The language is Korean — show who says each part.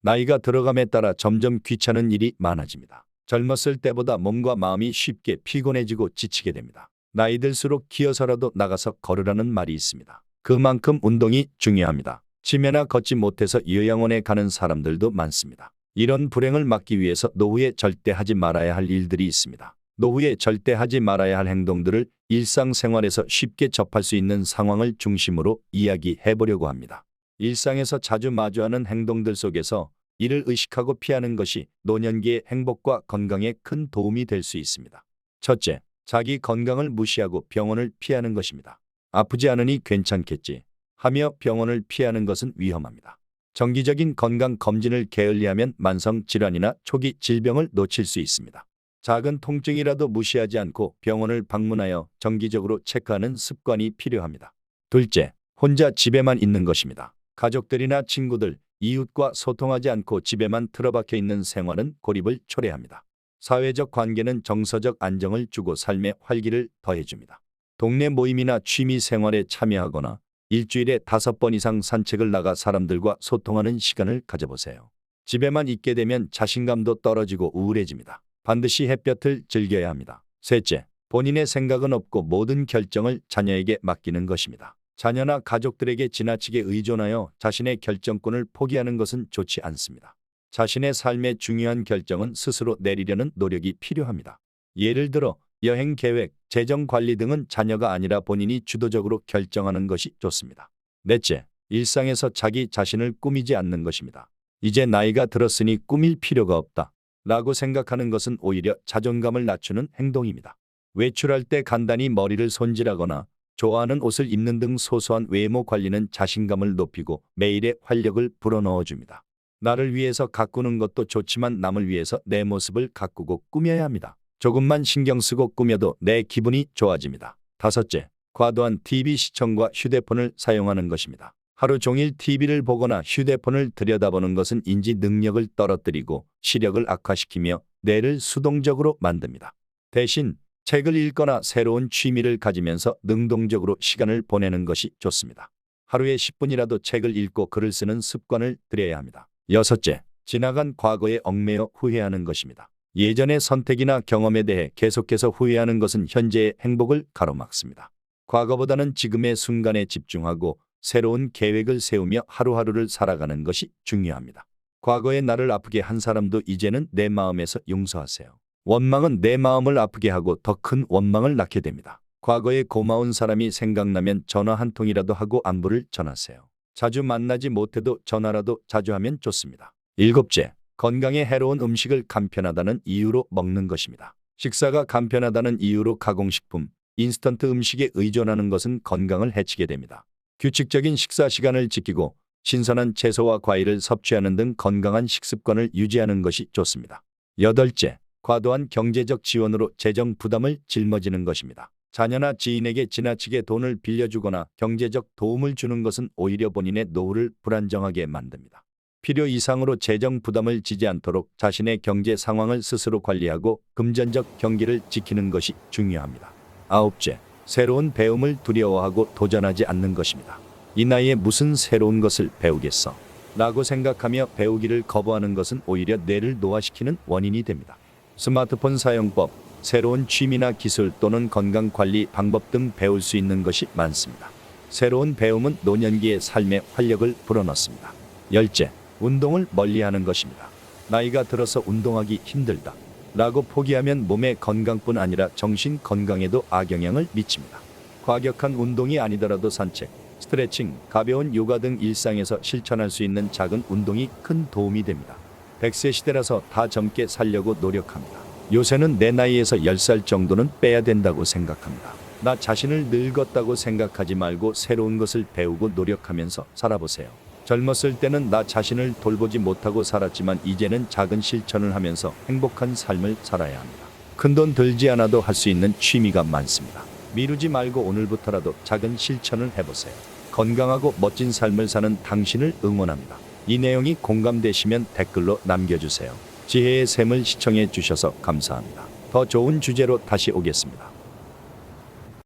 Speaker 1: 나이가 들어감에 따라 점점 귀찮은 일이 많아집니다. 젊었을 때보다 몸과 마음이 쉽게 피곤해지고 지치게 됩니다. 나이 들수록 기어서라도 나가서 걸으라는 말이 있습니다. 그만큼 운동이 중요합니다. 치매나 걷지 못해서 요양원에 가는 사람들도 많습니다. 이런 불행을 막기 위해서 노후에 절대 하지 말아야 할 일들이 있습니다. 노후에 절대 하지 말아야 할 행동들을 일상생활에서 쉽게 접할 수 있는 상황을 중심으로 이야기해 보려고 합니다. 일상에서 자주 마주하는 행동들 속에서 이를 의식하고 피하는 것이 노년기의 행복과 건강에 큰 도움이 될 수 있습니다. 첫째, 자기 건강을 무시하고 병원을 피하는 것입니다. 아프지 않으니 괜찮겠지 하며 병원을 피하는 것은 위험합니다. 정기적인 건강 검진을 게을리하면 만성 질환이나 초기 질병을 놓칠 수 있습니다. 작은 통증이라도 무시하지 않고 병원을 방문하여 정기적으로 체크하는 습관이 필요합니다. 둘째, 혼자 집에만 있는 것입니다. 가족들이나 친구들, 이웃과 소통하지 않고 집에만 틀어박혀 있는 생활은 고립을 초래합니다. 사회적 관계는 정서적 안정을 주고 삶의 활기를 더해줍니다. 동네 모임이나 취미 생활에 참여하거나 일주일에 5번 이상 산책을 나가 사람들과 소통하는 시간을 가져보세요. 집에만 있게 되면 자신감도 떨어지고 우울해집니다. 반드시 햇볕을 즐겨야 합니다. 셋째, 본인의 생각은 없고 모든 결정을 자녀에게 맡기는 것입니다. 자녀나 가족들에게 지나치게 의존하여 자신의 결정권을 포기하는 것은 좋지 않습니다. 자신의 삶의 중요한 결정은 스스로 내리려는 노력이 필요합니다. 예를 들어 여행 계획, 재정 관리 등은 자녀가 아니라 본인이 주도적으로 결정하는 것이 좋습니다. 넷째, 일상에서 자기 자신을 꾸미지 않는 것입니다. 이제 나이가 들었으니 꾸밀 필요가 없다 라고 생각하는 것은 오히려 자존감을 낮추는 행동입니다. 외출할 때 간단히 머리를 손질하거나 좋아하는 옷을 입는 등 소소한 외모 관리는 자신감을 높이고 매일의 활력을 불어넣어줍니다. 나를 위해서 가꾸는 것도 좋지만 남을 위해서 내 모습을 가꾸고 꾸며야 합니다. 조금만 신경 쓰고 꾸며도 내 기분이 좋아집니다. 다섯째, 과도한 TV 시청과 휴대폰을 사용하는 것입니다. 하루 종일 TV를 보거나 휴대폰을 들여다보는 것은 인지 능력을 떨어뜨리고 시력을 악화시키며 뇌를 수동적으로 만듭니다. 대신 책을 읽거나 새로운 취미를 가지면서 능동적으로 시간을 보내는 것이 좋습니다. 하루에 10분이라도 책을 읽고 글을 쓰는 습관을 들여야 합니다. 여섯째, 지나간 과거에 얽매여 후회하는 것입니다. 예전의 선택이나 경험에 대해 계속해서 후회하는 것은 현재의 행복을 가로막습니다. 과거보다는 지금의 순간에 집중하고 새로운 계획을 세우며 하루하루를 살아가는 것이 중요합니다. 과거의 나를 아프게 한 사람도 이제는 내 마음에서 용서하세요. 원망은 내 마음을 아프게 하고 더 큰 원망을 낳게 됩니다. 과거에 고마운 사람이 생각나면 전화 한 통이라도 하고 안부를 전하세요. 자주 만나지 못해도 전화라도 자주 하면 좋습니다. 일곱째, 건강에 해로운 음식을 간편하다는 이유로 먹는 것입니다. 식사가 간편하다는 이유로 가공식품, 인스턴트 음식에 의존하는 것은 건강을 해치게 됩니다. 규칙적인 식사 시간을 지키고 신선한 채소와 과일을 섭취하는 등 건강한 식습관을 유지하는 것이 좋습니다. 여덟째, 과도한 경제적 지원으로 재정 부담을 짊어지는 것입니다. 자녀나 지인에게 지나치게 돈을 빌려주거나 경제적 도움을 주는 것은 오히려 본인의 노후를 불안정하게 만듭니다. 필요 이상으로 재정 부담을 지지 않도록 자신의 경제 상황을 스스로 관리하고 금전적 경계를 지키는 것이 중요합니다. 아홉째, 새로운 배움을 두려워하고 도전하지 않는 것입니다. 이 나이에 무슨 새로운 것을 배우겠어? 라고 생각하며 배우기를 거부하는 것은 오히려 뇌를 노화시키는 원인이 됩니다. 스마트폰 사용법, 새로운 취미나 기술 또는 건강관리 방법 등 배울 수 있는 것이 많습니다. 새로운 배움은 노년기의 삶에 활력을 불어넣습니다. 열째, 운동을 멀리하는 것입니다. 나이가 들어서 운동하기 힘들다 라고 포기하면 몸의 건강뿐 아니라 정신 건강에도 악영향을 미칩니다. 과격한 운동이 아니더라도 산책, 스트레칭, 가벼운 요가 등 일상에서 실천할 수 있는 작은 운동이 큰 도움이 됩니다. 100세 시대라서 다 젊게 살려고 노력합니다. 요새는 내 나이에서 10살 정도는 빼야 된다고 생각합니다. 나 자신을 늙었다고 생각하지 말고 새로운 것을 배우고 노력하면서 살아보세요. 젊었을 때는 나 자신을 돌보지 못하고 살았지만 이제는 작은 실천을 하면서 행복한 삶을 살아야 합니다. 큰돈 들지 않아도 할 수 있는 취미가 많습니다. 미루지 말고 오늘부터라도 작은 실천을 해보세요. 건강하고 멋진 삶을 사는 당신을 응원합니다. 이 내용이 공감되시면 댓글로 남겨주세요. 지혜의 샘을 시청해 주셔서 감사합니다. 더 좋은 주제로 다시 오겠습니다.